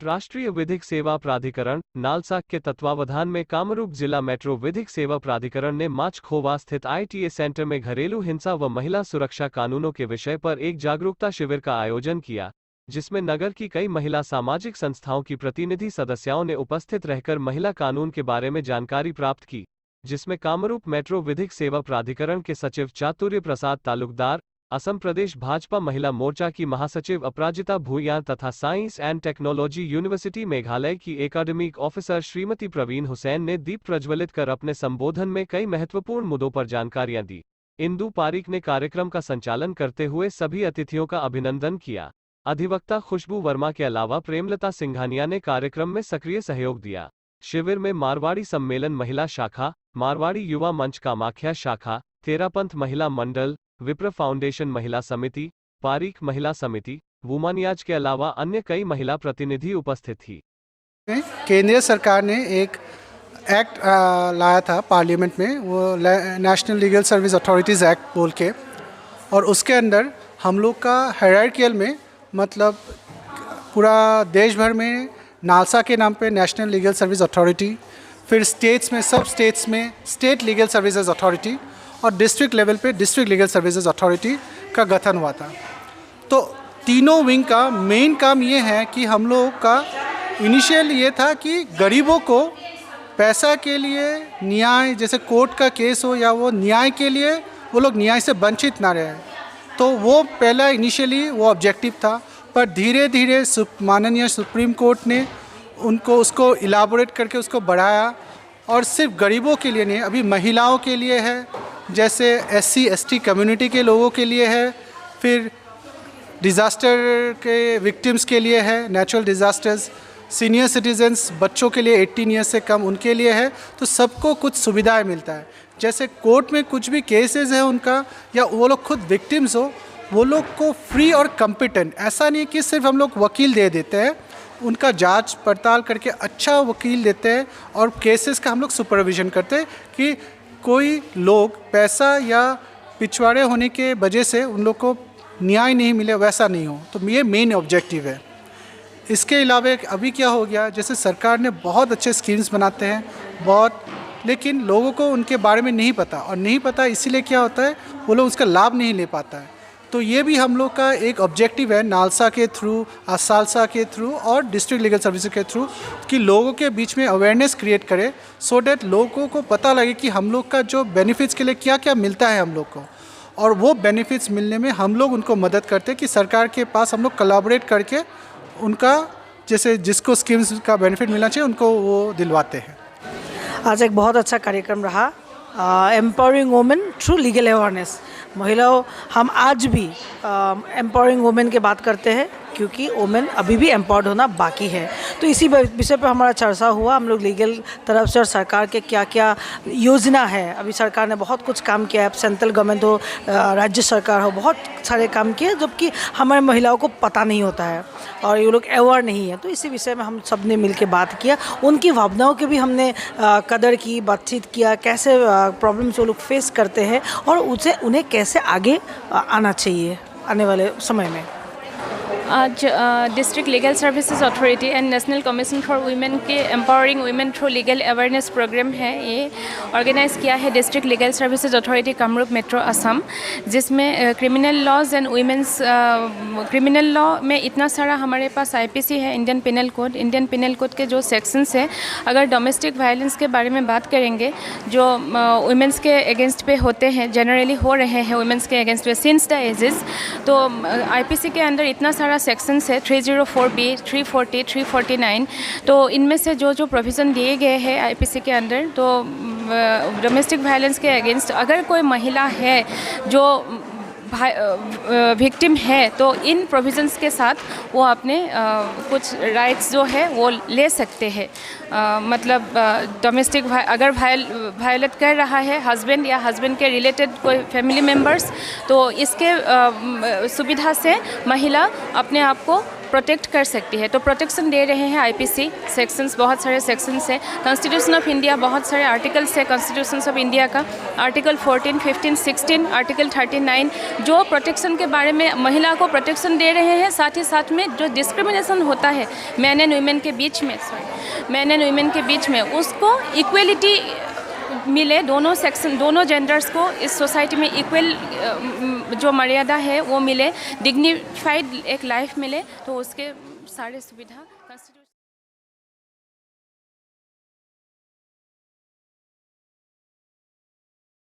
राष्ट्रीय विधिक सेवा प्राधिकरण नालसा के तत्वावधान में कामरूप जिला मेट्रो विधिक सेवा प्राधिकरण ने माचखोवा स्थित ITA सेंटर में घरेलू हिंसा व महिला सुरक्षा कानूनों के विषय पर एक जागरूकता शिविर का आयोजन किया, जिसमें नगर की कई महिला सामाजिक संस्थाओं की प्रतिनिधि सदस्यों ने उपस्थित रहकर महिला कानून के बारे में जानकारी प्राप्त की, जिसमें कामरूप मेट्रो विधिक सेवा प्राधिकरण के सचिव चातुर्य प्रसाद तालुकदार, असम प्रदेश भाजपा महिला मोर्चा की महासचिव अपराजिता भूयान तथा science and technology university Meghalaya की एकेडमिक ऑफिसर श्रीमती प्रवीण हुसैन ने दीप प्रज्वलित कर अपने संबोधन में कई महत्वपूर्ण मुद्दों पर जानकारियां दी। इंदु पारिक ने कार्यक्रम का संचालन करते हुए सभी अतिथियों का अभिनंदन किया। अधिवक्ता खुशबू वर्मा के अलावा प्रेमलता सिंघानिया ने कार्यक्रम में सक्रिय सहयोग दिया। शिविर में मारवाड़ी सम्मेलन महिला शाखा, मारवाड़ी युवा मंच कामाख्या शाखा, तेरापंथ महिला मंडल, विप्र फाउंडेशन महिला समिति, पारीख महिला समिति, वुमानियाज के अलावा अन्य कई महिला प्रतिनिधि उपस्थित थी। केंद्रीय सरकार ने एक एक्ट लाया था पार्लियामेंट में, वो national legal service authorities act बोल के, और उसके अंदर हम लोग का हायरार्कियल में मतलब पूरा देश भर में नालसा के नाम पे नेशनल लीगल सर्विस अथॉरिटी, फिर स्टेट्स में सब स्टेट्स में स्टेट लीगल सर्विसेज अथॉरिटी और डिस्ट्रिक्ट लेवल पे डिस्ट्रिक्ट लीगल सर्विसेज अथॉरिटी का गठन हुआ था। तो तीनों विंग का मेन काम ये है कि हम लोगों का इनिशियल ये था कि गरीबों को पैसा के लिए न्याय, जैसे कोर्ट का केस हो या वो न्याय के लिए वो लोग न्याय से वंचित ना रहे, तो वो पहला इनिशियली वो ऑब्जेक्टिव था। पर धीरे धीरे माननीय सुप्रीम कोर्ट ने उसको इलाबोरेट करके उसको बढ़ाया, और सिर्फ गरीबों के लिए नहीं, अभी महिलाओं के लिए है, जैसे SC ST कम्युनिटी के लोगों के लिए है, फिर डिज़ास्टर के विक्टिम्स के लिए है, नेचुरल डिज़ास्टर्स, सीनियर सिटीजन्स बच्चों के लिए 18 ईयर्स से कम उनके लिए है। तो सबको कुछ सुविधाएं मिलता है, जैसे कोर्ट में कुछ भी केसेस है उनका या वो लोग खुद विक्टिम्स हो, वो लोग को फ्री और कम्पिटेंट, ऐसा नहीं कि सिर्फ हम लोग वकील दे देते हैं, उनका जांच पड़ताल करके अच्छा वकील देते हैं और केसेस का हम लोग सुपरविजन करते हैं कि कोई लोग पैसा या पिछवाड़े होने के वजह से उन लोग को न्याय नहीं मिले, वैसा नहीं हो। तो ये मेन ऑब्जेक्टिव है। इसके अलावा अभी क्या हो गया, जैसे सरकार ने बहुत अच्छे स्कीम्स बनाते हैं बहुत, लेकिन लोगों को उनके बारे में नहीं पता, और नहीं पता इसीलिए क्या होता है वो लोग उसका लाभ नहीं ले पाता है। तो ये भी हम लोग का एक ऑब्जेक्टिव है नालसा के थ्रू, असालसा के थ्रू और डिस्ट्रिक्ट लीगल सर्विस के थ्रू, कि लोगों के बीच में अवेयरनेस क्रिएट करें, सो डैट लोगों को पता लगे कि हम लोग का जो बेनिफिट्स के लिए क्या क्या मिलता है हम लोग को, और वो बेनिफिट्स मिलने में हम लोग उनको मदद करते हैं कि सरकार के पास हम लोग कोलैबोरेट करके उनका, जैसे जिसको स्कीम्स का बेनिफिट मिलना चाहिए उनको वो दिलवाते हैं। आज एक बहुत अच्छा कार्यक्रम रहा, empowering women through legal awareness. महिलाओं, हम आज भी एम्पावरिंग वुमेन की बात करते हैं क्योंकि वुमेन अभी भी एम्पावर्ड होना बाकी है। तो इसी विषय पर हमारा चर्चा हुआ, हम लोग लीगल तरफ से और सरकार के क्या क्या योजना है। अभी सरकार ने बहुत कुछ काम किया है, सेंट्रल गवर्नमेंट हो, राज्य सरकार हो, बहुत सारे काम किए, जबकि हमारे महिलाओं को पता नहीं होता है और ये लोग अवेयर नहीं है। तो इसी विषय में हम सब ने मिल के बात किया, उनकी भावनाओं की भी हमने कदर की, बातचीत किया, कैसे प्रॉब्लम्स वो लोग फेस करते हैं और उन्हें कैसे आगे आना चाहिए आने वाले समय में। आज district legal services authority and national commission for women के empowering women through legal awareness programme है, ये ऑर्गेनाइज़ किया है district legal services authority Kamrup metro Assam, जिसमें criminal laws and women's criminal law में इतना सारा हमारे पास IPC है, इंडियन पिनल कोड के जो सेक्शंस है। अगर डोमेस्टिक वायलेंस के बारे में बात करेंगे जो वुमेन्स के अगेंस्ट पे होते हैं, जनरली हो रहे हैं वुमेन्स के अगेंस्ट पे सिंस द एजेस, तो IPC के अंदर इतना सारा सेक्शंस है, 304B, 340, 349। तो इनमें से जो प्रोविज़न दिए गए हैं IPC के अंदर, तो डोमेस्टिक वायलेंस के अगेंस्ट अगर कोई महिला है जो विक्टिम है, तो इन प्रोविज़न्स के साथ वो अपने कुछ राइट्स जो है वो ले सकते हैं। मतलब डोमेस्टिक अगर वायलेट कर रहा है हस्बैंड या हस्बैंड के रिलेटेड कोई फैमिली मेम्बर्स, तो इसके सुविधा से महिला अपने आप को प्रोटेक्ट कर सकती है। तो प्रोटेक्शन दे रहे हैं आईपीसी सेक्शंस, बहुत सारे सेक्शंस है, कॉन्स्टिट्यूशन ऑफ इंडिया बहुत सारे आर्टिकल्स है कॉन्स्टिट्यूशन ऑफ इंडिया का, आर्टिकल 14, 15, 16, आर्टिकल 39 जो प्रोटेक्शन के बारे में महिला को प्रोटेक्शन दे रहे हैं। साथ ही साथ में जो डिस्क्रिमिनेशन होता है मैन एंड वुमेन के बीच में, मैन एंड वुमेन के बीच में, उसको इक्वलिटी मिले, दोनों सेक्शन दोनों जेंडर्स को इस सोसाइटी में इक्वल जो मर्यादा है वो मिले, डिग्निफाइड एक लाइफ मिले, तो उसके सारे सुविधा